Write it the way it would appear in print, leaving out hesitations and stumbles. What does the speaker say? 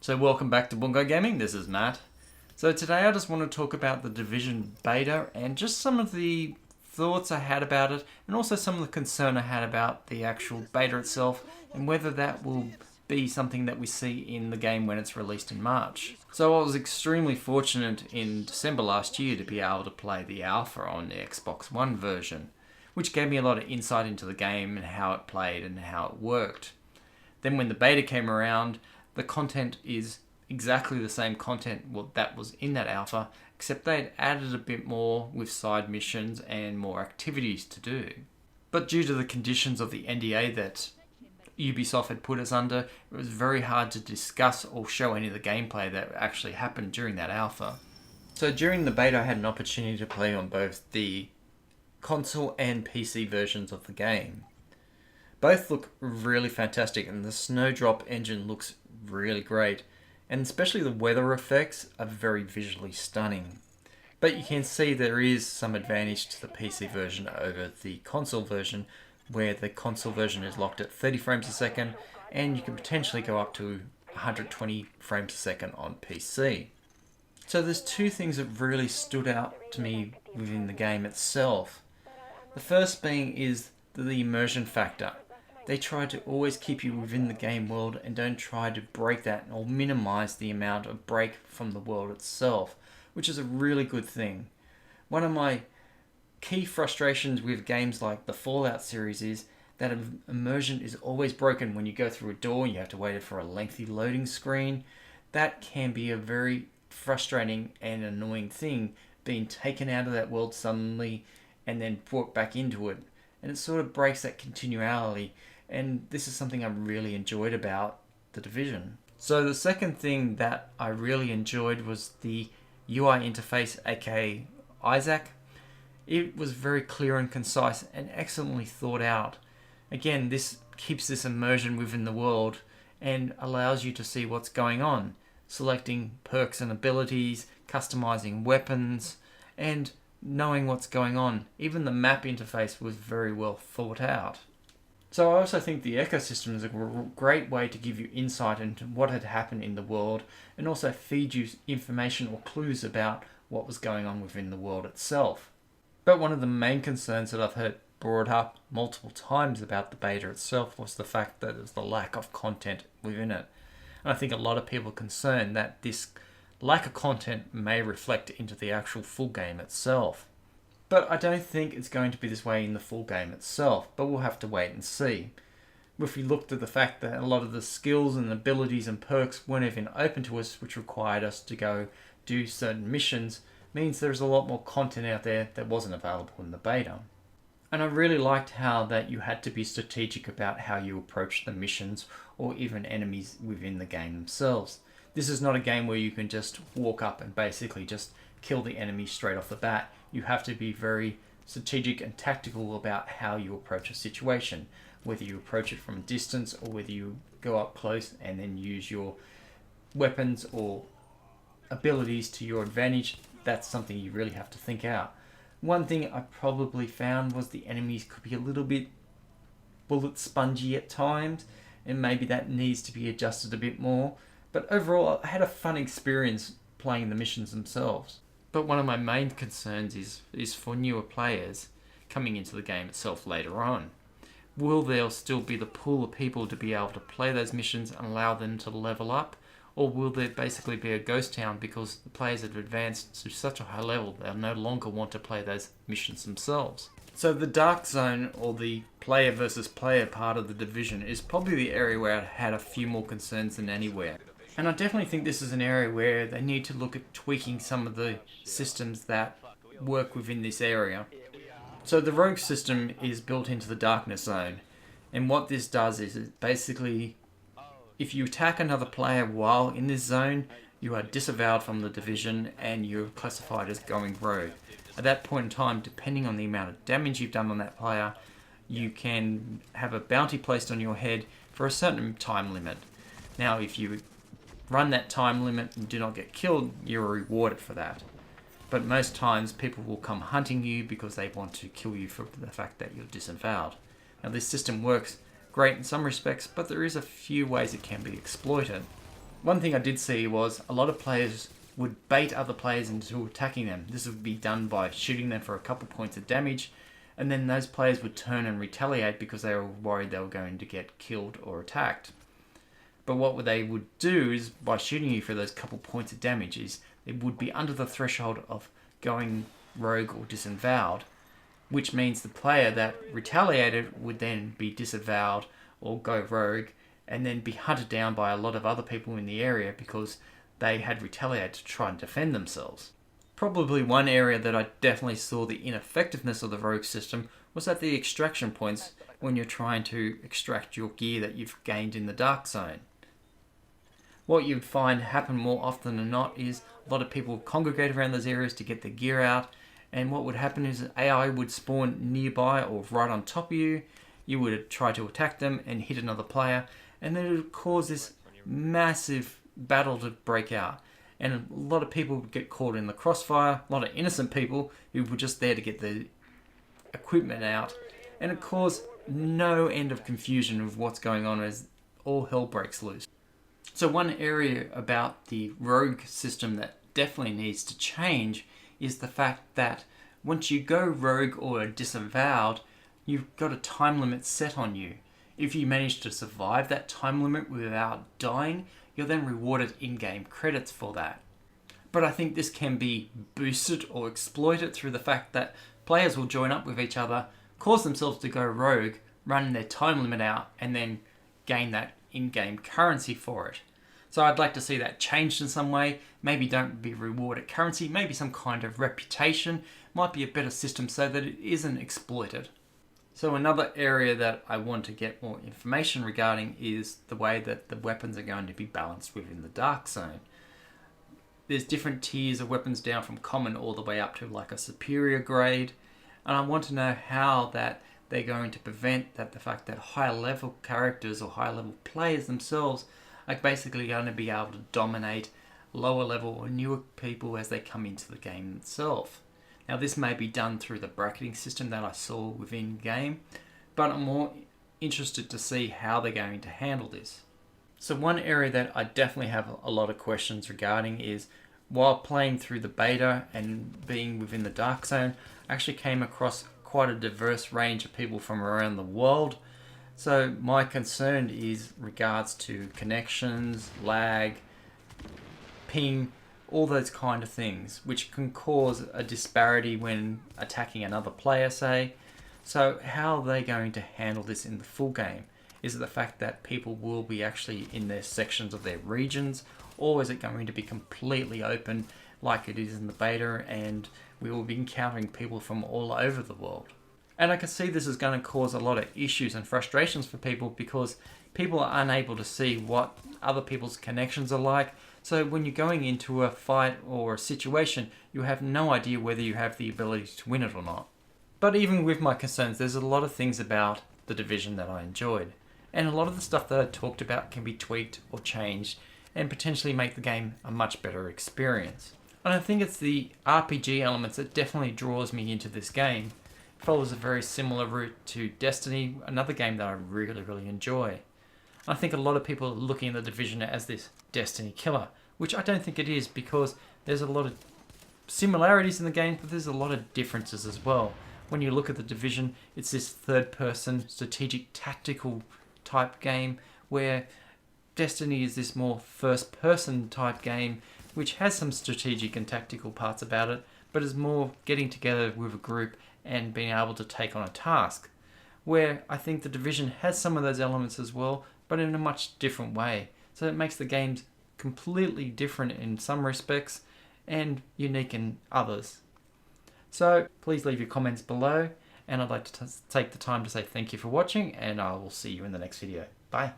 So welcome back to BunkaiGaming, this is Matt. So today I just want to talk about the Division beta and just some of the thoughts I had about it and also some of the concern I had about the actual beta itself and whether that will be something that we see in the game when it's released in March. So I was extremely fortunate in December last year to be able to play the alpha on the Xbox One version, which gave me a lot of insight into the game and how it played and how it worked. Then when the beta came around, the content is exactly the same content that was in that alpha, except they'd added a bit more with side missions and more activities to do. But due to the conditions of the NDA that Ubisoft had put us under, it was very hard to discuss or show any of the gameplay that actually happened during that alpha. So during the beta I had an opportunity to play on both the console and PC versions of the game. Both look really fantastic and the Snowdrop engine looks really great, and especially the weather effects are very visually stunning. But you can see there is some advantage to the PC version over the console version, where the console version is locked at 30 frames a second and you can potentially go up to 120 frames a second on PC. So there's two things that really stood out to me within the game itself. The first being is the immersion factor. They try to always keep you within the game world and don't try to break that or minimize the amount of break from the world itself, which is a really good thing. One of my key frustrations with games like the Fallout series is that immersion is always broken when you go through a door and you have to wait for a lengthy loading screen. That can be a very frustrating and annoying thing, being taken out of that world suddenly and then brought back into it. And it sort of breaks that continuality. And this is something I really enjoyed about the Division. So the second thing that I really enjoyed was the UI interface, aka Isaac. It was very clear and concise and excellently thought out. Again, this keeps this immersion within the world and allows you to see what's going on, selecting perks and abilities, customizing weapons, and knowing what's going on. Even the map interface was very well thought out. So I also think the ecosystem is a great way to give you insight into what had happened in the world and also feed you information or clues about what was going on within the world itself. But one of the main concerns that I've heard brought up multiple times about the beta itself was the fact that there's the lack of content within it. And I think a lot of people are concerned that this lack of content may reflect into the actual full game itself. But I don't think it's going to be this way in the full game itself, but we'll have to wait and see. If we looked at the fact that a lot of the skills and abilities and perks weren't even open to us, which required us to go do certain missions, means there's a lot more content out there that wasn't available in the beta. And I really liked how that you had to be strategic about how you approach the missions or even enemies within the game themselves. This is not a game where you can just walk up and basically just kill the enemy straight off the bat. You have to be very strategic and tactical about how you approach a situation, whether you approach it from a distance or whether you go up close and then use your weapons or abilities to your advantage. That's something you really have to think out. One thing I probably found was the enemies could be a little bit bullet spongy at times, and maybe that needs to be adjusted a bit more. But overall, I had a fun experience playing the missions themselves. But one of my main concerns is for newer players coming into the game itself later on. Will there still be the pool of people to be able to play those missions and allow them to level up? Or will there basically be a ghost town because the players have advanced to such a high level they'll no longer want to play those missions themselves? So the dark zone, or the player versus player part of the Division, is probably the area where I had a few more concerns than anywhere. And I definitely think this is an area where they need to look at tweaking some of the systems that work within this area. So the rogue system is built into the darkness zone. And what this does is it basically, if you attack another player while in this zone, you are disavowed from the Division and you're classified as going rogue. At that point in time, depending on the amount of damage you've done on that player, you can have a bounty placed on your head for a certain time limit. Now, if you run that time limit and do not get killed, you're rewarded for that. But most times people will come hunting you because they want to kill you for the fact that you're disavowed. Now this system works great in some respects, but there is a few ways it can be exploited. One thing I did see was a lot of players would bait other players into attacking them. This would be done by shooting them for a couple points of damage, and then those players would turn and retaliate because they were worried they were going to get killed or attacked. But what they would do is, by shooting you for those couple points of damage, is it would be under the threshold of going rogue or disavowed, which means the player that retaliated would then be disavowed or go rogue, and then be hunted down by a lot of other people in the area because they had retaliated to try and defend themselves. Probably one area that I definitely saw the ineffectiveness of the rogue system was at the extraction points when you're trying to extract your gear that you've gained in the dark zone. What you'd find happen more often than not is a lot of people would congregate around those areas to get their gear out, and what would happen is AI would spawn nearby or right on top of you. You would try to attack them and hit another player, and then it would cause this massive battle to break out. And a lot of people would get caught in the crossfire, a lot of innocent people who were just there to get the equipment out, and it caused no end of confusion of what's going on as all hell breaks loose. So one area about the rogue system that definitely needs to change is the fact that once you go rogue or disavowed, you've got a time limit set on you. If you manage to survive that time limit without dying, you're then rewarded in-game credits for that. But I think this can be boosted or exploited through the fact that players will join up with each other, cause themselves to go rogue, run their time limit out, and then gain that in-game currency for it. So I'd like to see that changed in some way. Maybe don't be rewarded currency, maybe some kind of reputation might be a better system so that it isn't exploited. So another area that I want to get more information regarding is the way that the weapons are going to be balanced within the dark zone. There's different tiers of weapons down from common all the way up to like a superior grade, and I want to know how that they're going to prevent that the fact that higher level characters or higher level players themselves are basically going to be able to dominate lower level or newer people as they come into the game itself. Now this may be done through the bracketing system that I saw within game, but I'm more interested to see how they're going to handle this. So one area that I definitely have a lot of questions regarding is, while playing through the beta and being within the dark zone, I actually came across quite a diverse range of people from around the world. So my concern is regards to connections, lag, ping, all those kind of things, which can cause a disparity when attacking another player, say. So how are they going to handle this in the full game? Is it the fact that people will be actually in their sections of their regions, or is it going to be completely open like it is in the beta and we will be encountering people from all over the world? And I can see this is going to cause a lot of issues and frustrations for people because people are unable to see what other people's connections are like. So when you're going into a fight or a situation, you have no idea whether you have the ability to win it or not. But even with my concerns, there's a lot of things about the Division that I enjoyed. And a lot of the stuff that I talked about can be tweaked or changed and potentially make the game a much better experience. And I think it's the RPG elements that definitely draws me into this game. It follows a very similar route to Destiny, another game that I really enjoy. I think a lot of people are looking at the Division as this Destiny killer, which I don't think it is, because there's a lot of similarities in the game, but there's a lot of differences as well. When you look at the Division, it's this third-person strategic tactical type game, where Destiny is this more first-person type game, which has some strategic and tactical parts about it, but is more getting together with a group and being able to take on a task. Where I think the Division has some of those elements as well, but in a much different way. So it makes the games completely different in some respects and unique in others. So please leave your comments below, and I'd like to take the time to say thank you for watching, and I will see you in the next video. Bye.